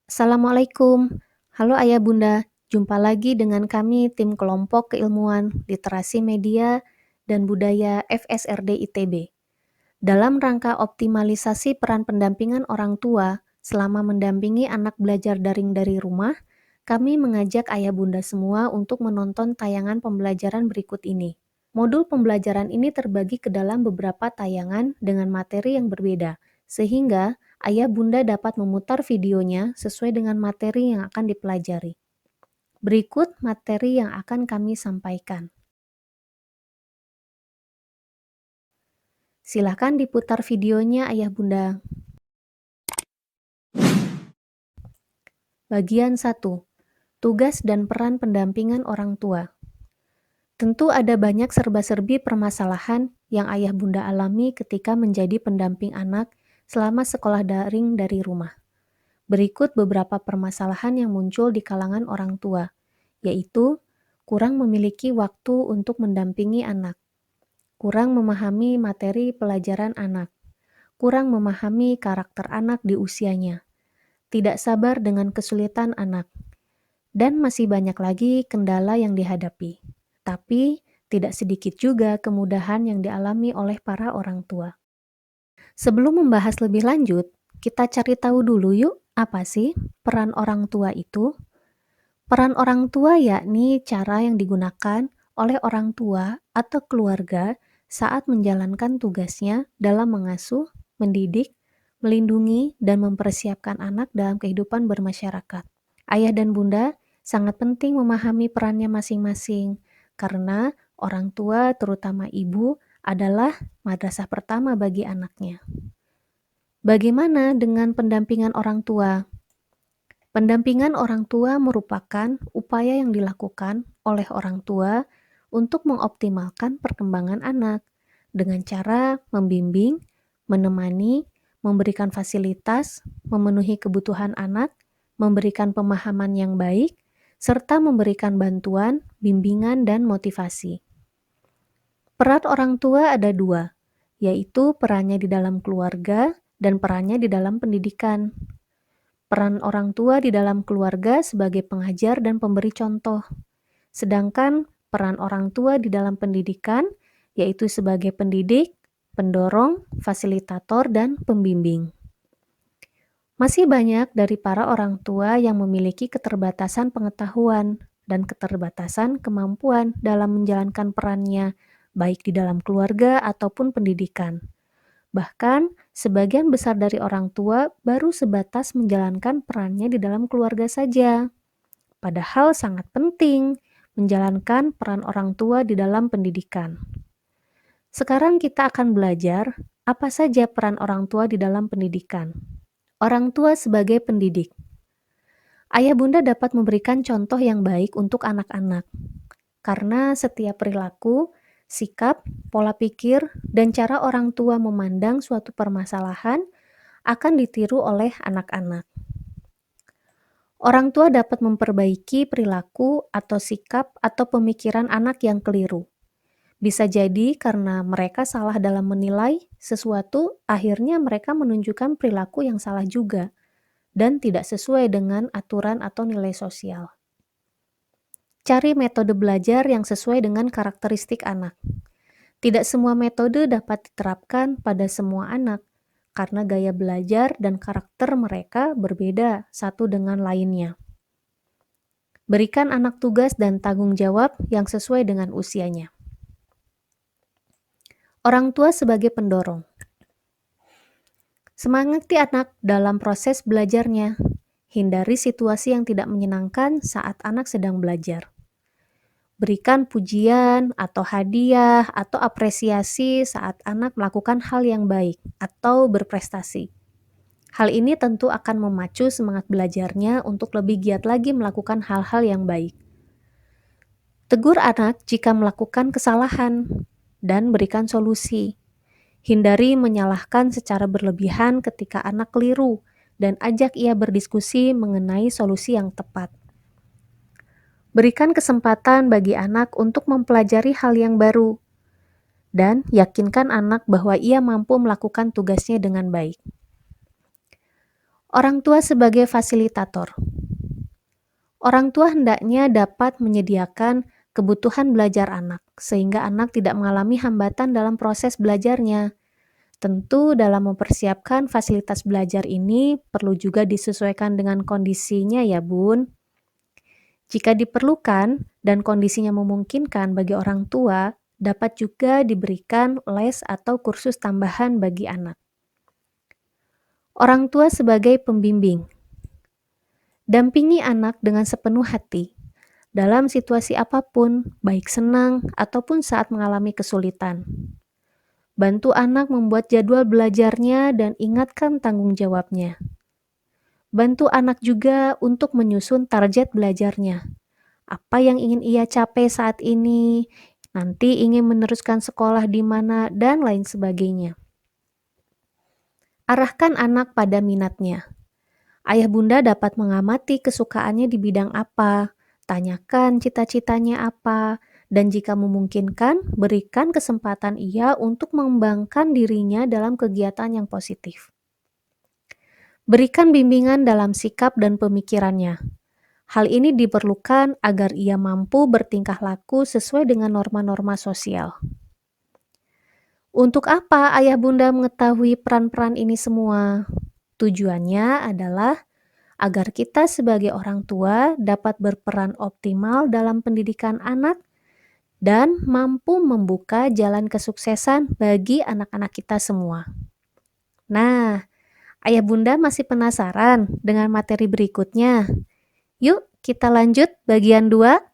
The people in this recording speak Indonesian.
Assalamualaikum. Halo Ayah Bunda, jumpa lagi dengan kami tim kelompok keilmuan literasi media dan budaya FSRD ITB. Dalam rangka optimalisasi peran pendampingan orang tua selama mendampingi anak belajar daring dari rumah, kami mengajak Ayah Bunda semua untuk menonton tayangan pembelajaran berikut ini. Modul pembelajaran ini terbagi ke dalam beberapa tayangan dengan materi yang berbeda, sehingga Ayah Bunda dapat memutar videonya sesuai dengan materi yang akan dipelajari. Berikut materi yang akan kami sampaikan. Silakan diputar videonya Ayah Bunda. Bagian 1. Tugas dan peran pendampingan orang tua. Tentu ada banyak serba-serbi permasalahan yang Ayah Bunda alami ketika menjadi pendamping anak selama sekolah daring dari rumah. Berikut beberapa permasalahan yang muncul di kalangan orang tua, yaitu kurang memiliki waktu untuk mendampingi anak, kurang memahami materi pelajaran anak, kurang memahami karakter anak di usianya, tidak sabar dengan kesulitan anak, dan masih banyak lagi kendala yang dihadapi. Tapi, tidak sedikit juga kemudahan yang dialami oleh para orang tua. Sebelum membahas lebih lanjut, kita cari tahu dulu yuk, apa sih peran orang tua itu? Peran orang tua yakni cara yang digunakan oleh orang tua atau keluarga saat menjalankan tugasnya dalam mengasuh, mendidik, melindungi, dan mempersiapkan anak dalam kehidupan bermasyarakat. Ayah dan bunda sangat penting memahami perannya masing-masing, karena orang tua, terutama ibu, adalah madrasah pertama bagi anaknya. Bagaimana dengan pendampingan orang tua? Pendampingan orang tua merupakan upaya yang dilakukan oleh orang tua untuk mengoptimalkan perkembangan anak dengan cara membimbing, menemani, memberikan fasilitas, memenuhi kebutuhan anak, memberikan pemahaman yang baik, serta memberikan bantuan, bimbingan, dan motivasi. Peran orang tua ada dua, yaitu perannya di dalam keluarga dan perannya di dalam pendidikan. Peran orang tua di dalam keluarga sebagai pengajar dan pemberi contoh, sedangkan peran orang tua di dalam pendidikan yaitu sebagai pendidik, pendorong, fasilitator, dan pembimbing. Masih banyak dari para orang tua yang memiliki keterbatasan pengetahuan dan keterbatasan kemampuan dalam menjalankan perannya, baik di dalam keluarga ataupun pendidikan. Bahkan, sebagian besar dari orang tua baru sebatas menjalankan perannya di dalam keluarga saja. Padahal sangat penting menjalankan peran orang tua di dalam pendidikan. Sekarang kita akan belajar apa saja peran orang tua di dalam pendidikan. Orang tua sebagai pendidik. Ayah bunda dapat memberikan contoh yang baik untuk anak-anak, karena setiap perilaku, sikap, pola pikir, dan cara orang tua memandang suatu permasalahan akan ditiru oleh anak-anak. Orang tua dapat memperbaiki perilaku atau sikap atau pemikiran anak yang keliru. Bisa jadi karena mereka salah dalam menilai sesuatu, akhirnya mereka menunjukkan perilaku yang salah juga dan tidak sesuai dengan aturan atau nilai sosial. Cari metode belajar yang sesuai dengan karakteristik anak. Tidak semua metode dapat diterapkan pada semua anak, karena gaya belajar dan karakter mereka berbeda satu dengan lainnya. Berikan anak tugas dan tanggung jawab yang sesuai dengan usianya. Orang tua sebagai pendorong. Semangati anak dalam proses belajarnya. Hindari situasi yang tidak menyenangkan saat anak sedang belajar. Berikan pujian atau hadiah atau apresiasi saat anak melakukan hal yang baik atau berprestasi. Hal ini tentu akan memacu semangat belajarnya untuk lebih giat lagi melakukan hal-hal yang baik. Tegur anak jika melakukan kesalahan dan berikan solusi. Hindari menyalahkan secara berlebihan ketika anak keliru dan ajak ia berdiskusi mengenai solusi yang tepat. Berikan kesempatan bagi anak untuk mempelajari hal yang baru dan yakinkan anak bahwa ia mampu melakukan tugasnya dengan baik. Orang tua sebagai fasilitator. Orang tua hendaknya dapat menyediakan kebutuhan belajar anak, sehingga anak tidak mengalami hambatan dalam proses belajarnya. Tentu dalam mempersiapkan fasilitas belajar ini perlu juga disesuaikan dengan kondisinya ya Bun. Jika diperlukan dan kondisinya memungkinkan bagi orang tua, dapat juga diberikan les atau kursus tambahan bagi anak. Orang tua sebagai pembimbing. Dampingi anak dengan sepenuh hati dalam situasi apapun, baik senang ataupun saat mengalami kesulitan. Bantu anak membuat jadwal belajarnya dan ingatkan tanggung jawabnya. Bantu anak juga untuk menyusun target belajarnya. Apa yang ingin ia capai saat ini, nanti ingin meneruskan sekolah di mana, dan lain sebagainya. Arahkan anak pada minatnya. Ayah bunda dapat mengamati kesukaannya di bidang apa, tanyakan cita-citanya apa, dan jika memungkinkan, berikan kesempatan ia untuk mengembangkan dirinya dalam kegiatan yang positif. Berikan bimbingan dalam sikap dan pemikirannya. Hal ini diperlukan agar ia mampu bertingkah laku sesuai dengan norma-norma sosial. Untuk apa ayah bunda mengetahui peran-peran ini semua? Tujuannya adalah agar kita sebagai orang tua dapat berperan optimal dalam pendidikan anak dan mampu membuka jalan kesuksesan bagi anak-anak kita semua. Nah, ayah bunda masih penasaran dengan materi berikutnya? Yuk kita lanjut bagian 2.